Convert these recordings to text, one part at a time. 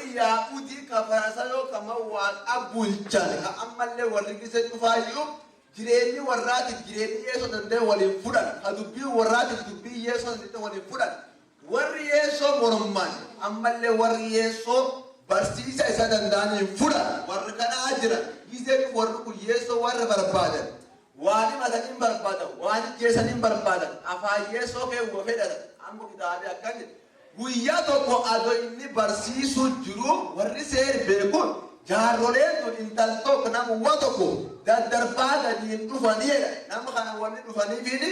warri yaa'uuti ka faraasayoo kama waan abulchan ka ammallee warri gisee dhufaayyuu jireenyi warraati jireenyi yeesoo danda'e waliin fudhan ka dubbii warraati dubbii yeesoo danda'e waliin fudhan warri yeesoo morman ammallee warri yeesoo barsiisa isa danda'aniin fudhan warri kanaa jiran gisee warri kun yeesoo warra barbaadan waan mataniin barbaadan waan jeesaniin barbaadan afaan yeesoo kee wafedhan amma kitaabee akkan guyyaa tokko adoo inni barsiisuu jiru warri seeri beekuun jaarroleen tun intal tokko nama tokko daddarbaa gadiin dhufaniidha nama kana wanni dhufaniifini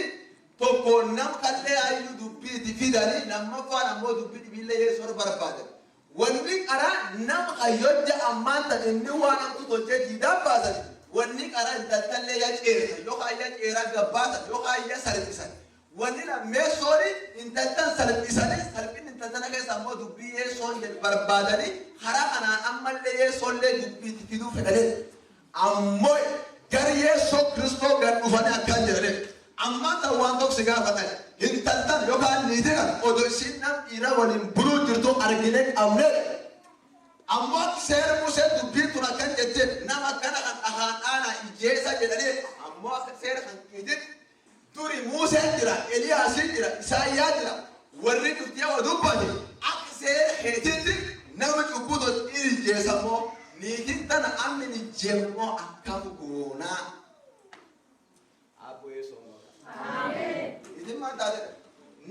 tokko nama kallee ayyuu dubbiiti fidanii lammaffaan ammoo dubbii dhibiillee yeesoo barbaadan wanni qaraa nama hayyojja ammaan tan inni waan amtu tolchee diidaan baasan wanni qaraa intaltallee yaa ceersa yookaan yaa ceeraa gabbaasan yookaan yaa salphisan wanni lammeessooni intaltan salphisanii salphinni intaltana keessa ammoo dubbii yeesoon barbaadanii karaa kanaan ammallee yeesoollee dubbiitti fiduu fedhanii ammoo gar yeesoo kristoo gad dhufanii akkaan jedhanii ammaa ta'u waan tokko si gaafatan intaltan yookaan niitii kan odoo isiin nam dhiira waliin buluu jirtu arginee qabnee ammoo seera musee dubbii tun akkan jettee nama akkana kan dhahaan dhaanaa ijjeessa jedhanii ammoo akka seera kan kiitiin turi Musa jira Elias jira Isaiah jira warri dhuftii waa dubbate akka seera heetitti nama cubbuto ijjeessamoo niitiin tana amni ijjeemmoo akkam goonaa abbo yeesoo amen isin maataate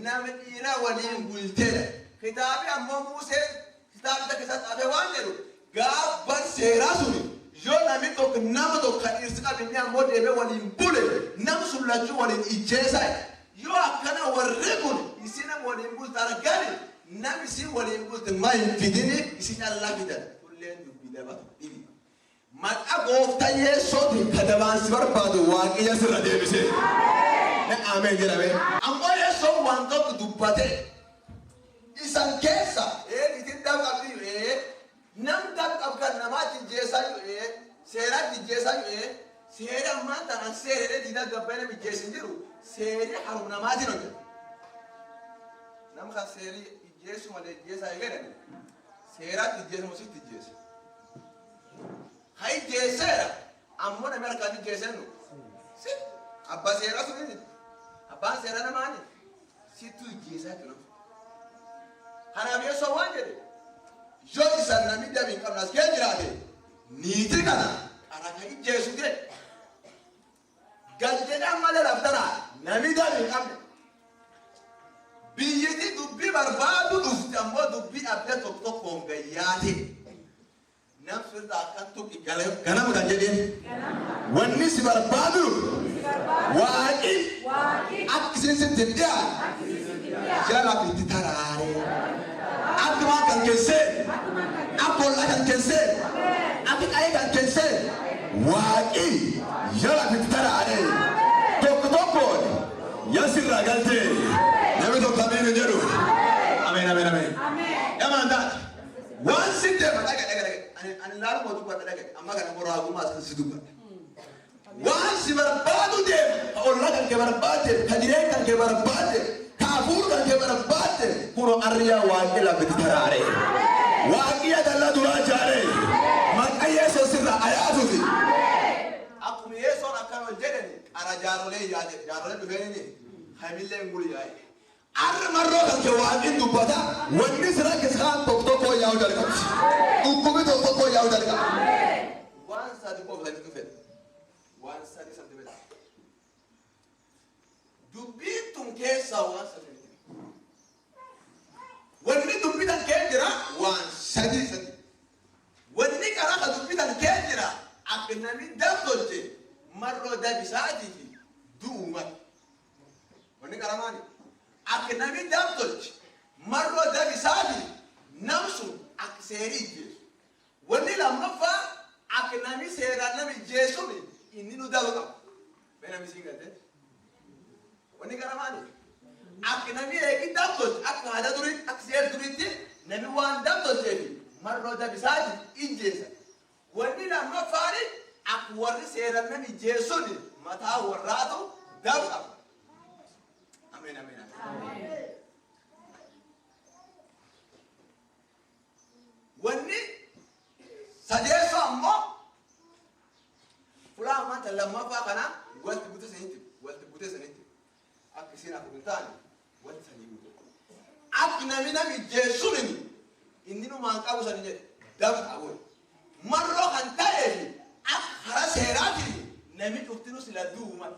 nama dhiira waliin bulteedha kitaabi ammoo Musee kitaabi takka xaafee waan jedhu gaabban seeraa suni yoo namni tokko nama tokko kan dhirsi qabinni ammoo deebee waliin bule nama sun lachuu waliin ijjeessa yoo akkana warri kun isin waliin bulte argani nam isin waliin bulte maa hin fidini isin allaa fidan kulleen dubbii dabatu dhibi maqaa gooftaa yeesootiin ka dabaansi barbaadu waaqiyya sirra deebisee na ameen jedhame ammoo yeesoon waan tokko dubbate isan keessa isin dabqabdi nam dabqab kan namaatti jeesaa yoo seeraatti jeesaa yoo seera ammaan tanaan seeree diida gabbayna mijjeessin jiru seeree harum namaatiin hojjetu nam kan seerii ijjeessu malee ijjeessaa eegalan seeraatti ijjeessu musitti ijjeessu ha ijjeesseera ammoo namni harkaan ijjeessennu si abba seera sunini abbaan seera namaani sittu ijjeessaa jiru kanaaf yeesoo waan jedhe yoo isan namni dabiin qabnas kee jiraate niitii kana qaraka ijjeessu jedhe galjedhaan malee laftanaa namni dabiin qabne biyyiti dubbii barbaadu dhufte ammoo dubbii abdee tokko tokkoon gayyaate nam firda akkan tukki ganama kan jedheen wanni si barbaadu waaqi akkisiin sitti dhiyaa jala bitti taraaree akkuma kan keessee appolla kan keessee akka qa'ee kan keessee waaqi jala bitti taraaree tokko tokkoon yasirraa galtee namni tokko amiin jedhu ameen ameen ameen yamaan taate waan sitte dhagaye ani laalu mootu badha dhagaye amma kana moraagumaa as si dubbadha waan si barbaadu deema ka olla kan kee barbaadde ka direen kan kee barbaadde ka hafuur kan kee barbaadde kuno arriyaa waaqii labbiti taraare waaqii adalla duraa jaare maqaa yeesoo sirra ayaatuti akkuma yeesoon akkan ol jedhani qara jaarolee yaade jaarolee dhufeenini hamillee nguli yaaye arra marroo kan kee waaqiin dubbata wanni sira keessaan tokko tokko yaa'u dalqabsi dhukkubi tokko tokko yaa'u dalqabsi waan sadi qofatanii dhufeen waan sadi santimeta dubbiin tun keessaa waan sadi wanni dubbitan kee jira waan sadi wanni karaa ka dubbitan kee jira akka namni dabtolche marroo dabisaatii fi du'uumat wanni karaa maali akka namni dabtolche marroo dabisaatii nam sun akka seerii ijjeesu wanni lammaffaa akka namni seeraan nami ijjeesuun inni nu dalu qabu bena misiin galte wanni karaa maali akka namni eegi dabtolche akka haada duriitti akka seer duriitti namni waan dabtolcheefi marroo dabisaatii ijjeesa wanni lammaffaani akka warri seeraan nami ijjeesuun mataa warraatu dalu qabu ameen ameen ameen wanni أنت لما فاقنا قلت بوتس أنت قلت بوتس أنت أكسينا كنتاني قلت سنيم أكنا من جيسوني إنه ما أنقابو سنيم دم أقول مرة كنتاي أخرى سيراتي نميت وقتنو سلادو ما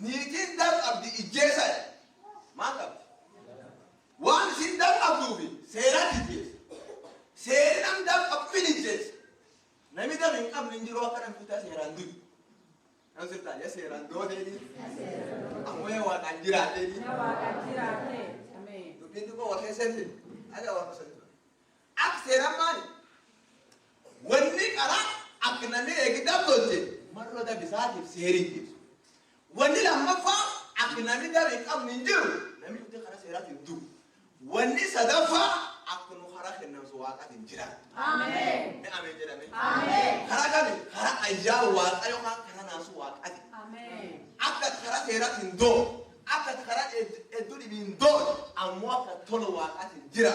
نيتين دم أبدي إجازة ما قبل وان سين دم أبدوبي سيراتي جيس سيرام دم أبدي جيس نمي دم إن قبل نجرو كرم فتا سيراندو نصير تاني سيراندو تاني أموي وان جرا تاني تبين تكو وكيل سنتي هذا وكيل سنتي أكسيرام ماني وني كرا أكنامي إكتاب توجه مرة ده بيساعد سيري وني لما فا أكنامي ده بيكام نينجر نامي كده خلاص سيرات يدو وني صدفة أكنو خراك الناس واقع تنجرا آمين آمين جدا آمين خراك خراك أيام واقع يوم خراك ناس واقع آمين أكد خراك سيرات يندو أكد خراك يدو لبندو أمواك تلو واقع تنجرا